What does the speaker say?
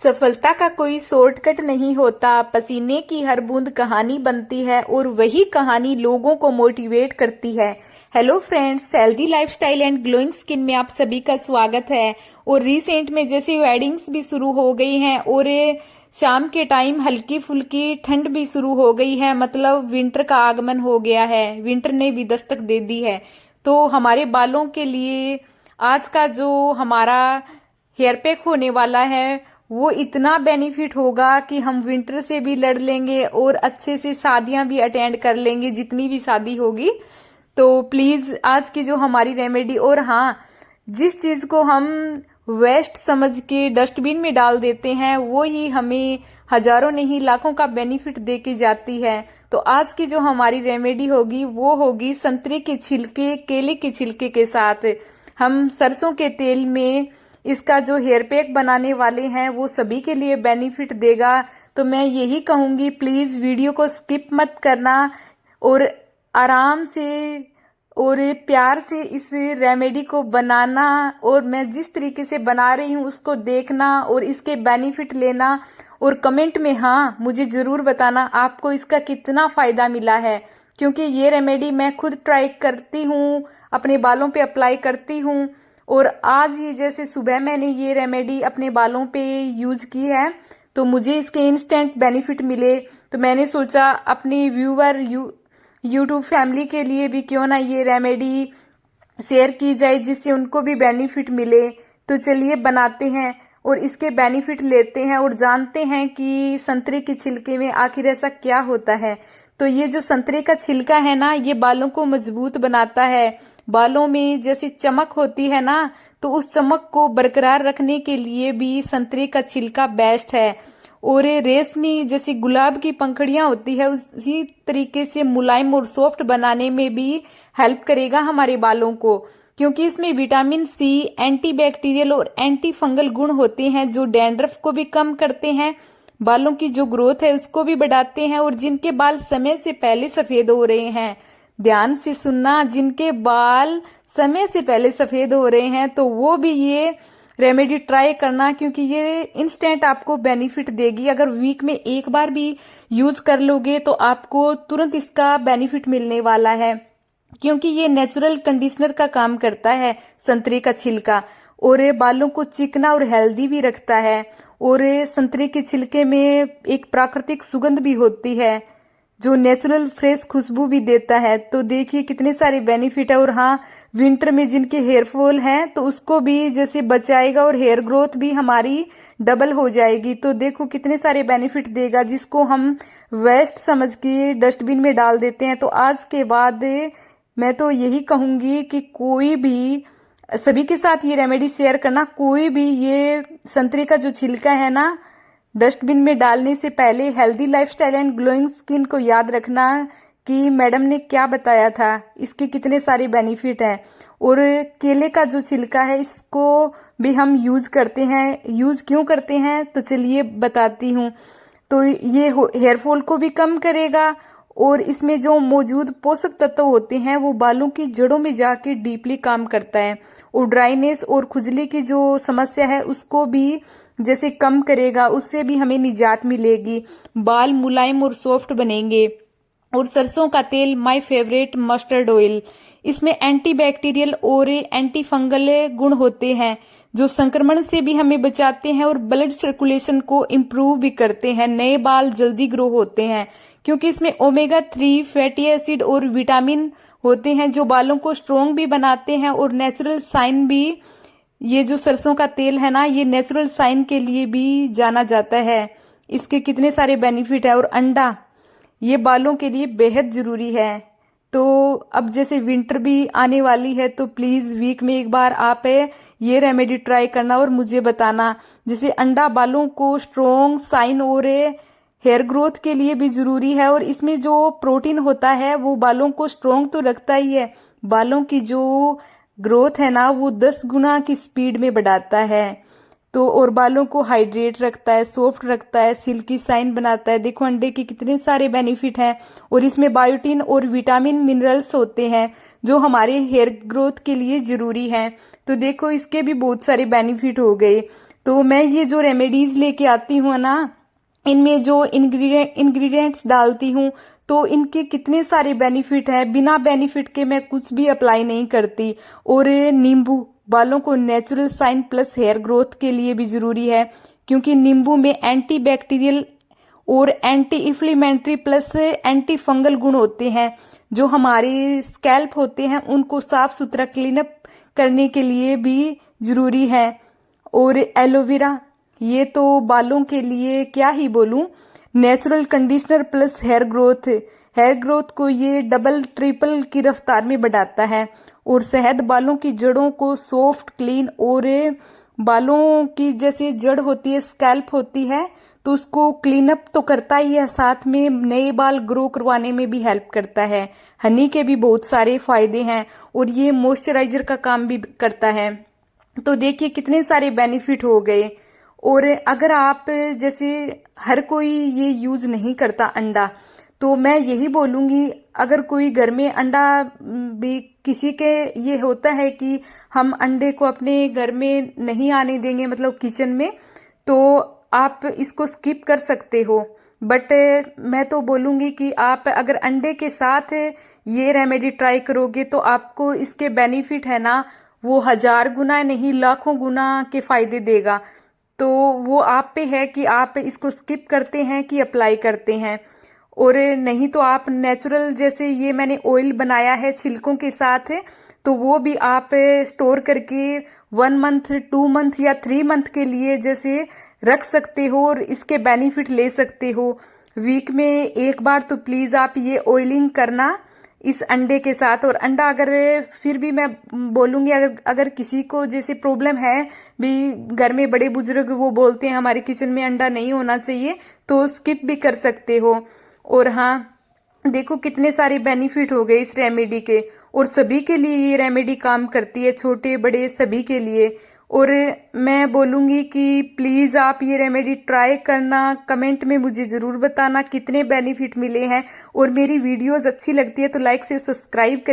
सफलता का कोई शॉर्टकट नहीं होता, पसीने की हर बूंद कहानी बनती है और वही कहानी लोगों को मोटिवेट करती है। Hello friends, healthy lifestyle and glowing skin में आप सभी का स्वागत है। और रिसेंट में जैसे वेडिंग्स भी शुरू हो गई हैं और शाम के टाइम हल्की फुल्की ठंड भी शुरू हो गई है, मतलब विंटर का आगमन हो गया है, विंटर ने भी दस्तक दे दी है। तो हमारे बालों के लिए आज का जो हमारा हेयर पैक होने वाला है वो इतना बेनिफिट होगा कि हम विंटर से भी लड़ लेंगे और अच्छे से शादियां भी अटेंड कर लेंगे, जितनी भी शादी होगी। तो प्लीज आज की जो हमारी रेमेडी, और हाँ, जिस चीज को हम वेस्ट समझ के डस्टबिन में डाल देते हैं वो ही हमें हजारों नहीं लाखों का बेनिफिट दे के जाती है। तो आज की जो हमारी रेमेडी होगी वो होगी संतरे के छिलके, केले के छिलके के साथ हम सरसों के तेल में इसका जो हेयर पैक बनाने वाले हैं वो सभी के लिए बेनिफिट देगा। तो मैं यही कहूंगी, प्लीज वीडियो को स्किप मत करना और आराम से और प्यार से इस रेमेडी को बनाना, और मैं जिस तरीके से बना रही हूँ उसको देखना और इसके बेनिफिट लेना, और कमेंट में हाँ मुझे जरूर बताना आपको इसका कितना फायदा मिला है। क्योंकि ये रेमेडी मैं खुद ट्राई करती हूँ, अपने बालों पे अप्लाई करती हूँ, और आज ही जैसे सुबह मैंने ये रेमेडी अपने बालों पे यूज की है तो मुझे इसके इंस्टेंट बेनिफिट मिले। तो मैंने सोचा अपनी व्यूअर यूट्यूब फैमिली के लिए भी क्यों ना ये रेमेडी शेयर की जाए जिससे उनको भी बेनिफिट मिले। तो चलिए बनाते हैं और इसके बेनिफिट लेते हैं और जानते हैं कि संतरे के छिलके में आखिर ऐसा क्या होता है। तो ये जो संतरे का छिलका है ना, ये बालों को मजबूत बनाता है। बालों में जैसे चमक होती है ना, तो उस चमक को बरकरार रखने के लिए भी संतरे का छिलका बेस्ट है। और रेशमी जैसे गुलाब की पंखड़ियां होती है उसी तरीके से मुलायम और सॉफ्ट बनाने में भी हेल्प करेगा हमारे बालों को, क्योंकि इसमें विटामिन सी, एंटीबैक्टीरियल और एंटी फंगल गुण होते हैं जो डैंड्रफ को भी कम करते हैं, बालों की जो ग्रोथ है उसको भी बढ़ाते हैं। और जिनके बाल समय से पहले सफेद हो रहे हैं, ध्यान से सुनना, जिनके बाल समय से पहले सफेद हो रहे हैं तो वो भी ये रेमेडी ट्राई करना, क्योंकि ये इंस्टेंट आपको बेनिफिट देगी। अगर वीक में एक बार भी यूज कर लोगे तो आपको तुरंत इसका बेनिफिट मिलने वाला है, क्योंकि ये नेचुरल कंडीशनर का काम करता है संतरे का छिलका, और ये बालों को चिकना और हेल्दी भी रखता है। और संतरे के छिलके में एक प्राकृतिक सुगंध भी होती है जो नेचुरल फ्रेश खुशबू भी देता है। तो देखिए कितने सारे बेनिफिट है। और हाँ, विंटर में जिनके हेयर फॉल है तो उसको भी जैसे बचाएगा और हेयर ग्रोथ भी हमारी डबल हो जाएगी। तो देखो कितने सारे बेनिफिट देगा, जिसको हम वेस्ट समझ के डस्टबिन में डाल देते हैं। तो आज के बाद मैं तो यही कहूंगी कि कोई भी सभी के साथ ये रेमेडी शेयर करना, कोई भी ये संतरे का जो छिलका है ना, डस्टबिन में डालने से पहले healthy lifestyle and glowing skin को याद रखना कि मैडम ने क्या बताया था, इसके कितने सारे बेनिफिट हैं। और केले का जो छिलका है इसको भी हम यूज करते हैं। यूज क्यों करते हैं तो चलिए बताती हूँ। तो ये हेयर फॉल को भी कम करेगा और इसमें जो मौजूद पोषक तत्व होते हैं वो बालों की जड़ों में जाके डीपली काम करता है, और ड्राइनेस और खुजली की जो समस्या है उसको भी जैसे कम करेगा, उससे भी हमें निजात मिलेगी, बाल मुलायम और सॉफ्ट बनेंगे। और सरसों का तेल माय फेवरेट मस्टर्ड ऑयल, इसमें एंटीबैक्टीरियल और एंटी फंगल गुण होते हैं जो संक्रमण से भी हमें बचाते हैं और ब्लड सर्कुलेशन को इम्प्रूव भी करते हैं। नए बाल जल्दी ग्रो होते हैं क्योंकि इसमें ओमेगा 3 फैटी एसिड और विटामिन होते हैं जो बालों को स्ट्रोंग भी बनाते हैं। और नेचुरल साइन भी, ये जो सरसों का तेल है ना, ये नेचुरल साइन के लिए भी जाना जाता है। इसके कितने सारे बेनिफिट है। और अंडा, ये बालों के लिए बेहद जरूरी है। तो अब जैसे विंटर भी आने वाली है तो प्लीज वीक में एक बार आप ये रेमेडी ट्राई करना और मुझे बताना। जैसे अंडा बालों को स्ट्रोंग, साइन और हेयर ग्रोथ के लिए भी जरूरी है, और इसमें जो प्रोटीन होता है वो बालों को स्ट्रोंग तो रखता ही है, बालों की जो ग्रोथ है ना वो 10 गुना की स्पीड में बढ़ाता है। तो और बालों को हाइड्रेट रखता है, सॉफ्ट रखता है, सिल्की साइन बनाता है। देखो अंडे के कितने सारे बेनिफिट हैं, और इसमें बायोटिन और विटामिन मिनरल्स होते हैं जो हमारे हेयर ग्रोथ के लिए जरूरी हैं। तो देखो इसके भी बहुत सारे बेनिफिट हो गए। तो मैं ये जो रेमेडीज लेके आती हूँ ना, इनमें जो इंग्रेडिएंट्स डालती हूँ, तो इनके कितने सारे बेनिफिट हैं। बिना बेनिफिट के मैं कुछ भी अप्लाई नहीं करती। और नींबू बालों को natural shine plus hair growth के लिए भी जरूरी है, क्योंकि नींबू में एंटी बैक्टीरियल और anti inflammatory plus anti fungal गुण होते हैं, जो हमारे स्कैल्प होते हैं उनको साफ सुथरा क्लीन अप करने के लिए भी जरूरी है। और एलोवेरा, ये तो बालों के लिए क्या ही बोलूं, natural conditioner plus hair growth को ये डबल ट्रिपल की रफ्तार में बढ़ाता है। और शहद बालों की जड़ों को सॉफ्ट क्लीन, और बालों की जैसे जड़ होती है, स्कैल्प होती है, तो उसको क्लीन अप तो करता ही है, साथ में नए बाल ग्रो करवाने में भी हेल्प करता है। हनी के भी बहुत सारे फायदे हैं, और ये मॉइस्चराइजर का काम भी करता है। तो देखिए कितने सारे बेनिफिट हो गए। और अगर आप जैसे हर कोई ये यूज नहीं करता अंडा, तो मैं यही बोलूंगी, अगर कोई घर में अंडा भी किसी के ये होता है कि हम अंडे को अपने घर में नहीं आने देंगे, मतलब किचन में, तो आप इसको स्किप कर सकते हो। बट मैं तो बोलूंगी कि आप अगर अंडे के साथ ये रेमेडी ट्राई करोगे, तो आपको इसके बेनिफिट है ना, वो 1000 गुना नहीं, लाखों गुना के फायदे देगा। तो वो आप पे है कि आप इसको स्किप करते हैं कि अप्लाई करते हैं। और नहीं तो आप नेचुरल, जैसे ये मैंने ऑयल बनाया है छिलकों के साथ, तो वो भी आप स्टोर करके 1 मंथ 2 मंथ या 3 मंथ के लिए जैसे रख सकते हो, और इसके बेनिफिट ले सकते हो। वीक में एक बार तो प्लीज आप ये ऑयलिंग करना इस अंडे के साथ। और अंडा अगर फिर भी मैं बोलूंगी, अगर किसी को जैसे प्रॉब्लम है भी, घर में बड़े बुजुर्ग वो बोलते हैं हमारे किचन में अंडा नहीं होना चाहिए, तो स्किप भी कर सकते हो। और हाँ, देखो कितने सारे बेनिफिट हो गए इस रेमेडी के, और सभी के लिए ये रेमेडी काम करती है, छोटे बड़े सभी के लिए। और मैं बोलूंगी कि प्लीज आप ये रेमेडी ट्राई करना, कमेंट में मुझे जरूर बताना कितने बेनिफिट मिले हैं। और मेरी वीडियोस अच्छी लगती है तो लाइक से सब्सक्राइब करें।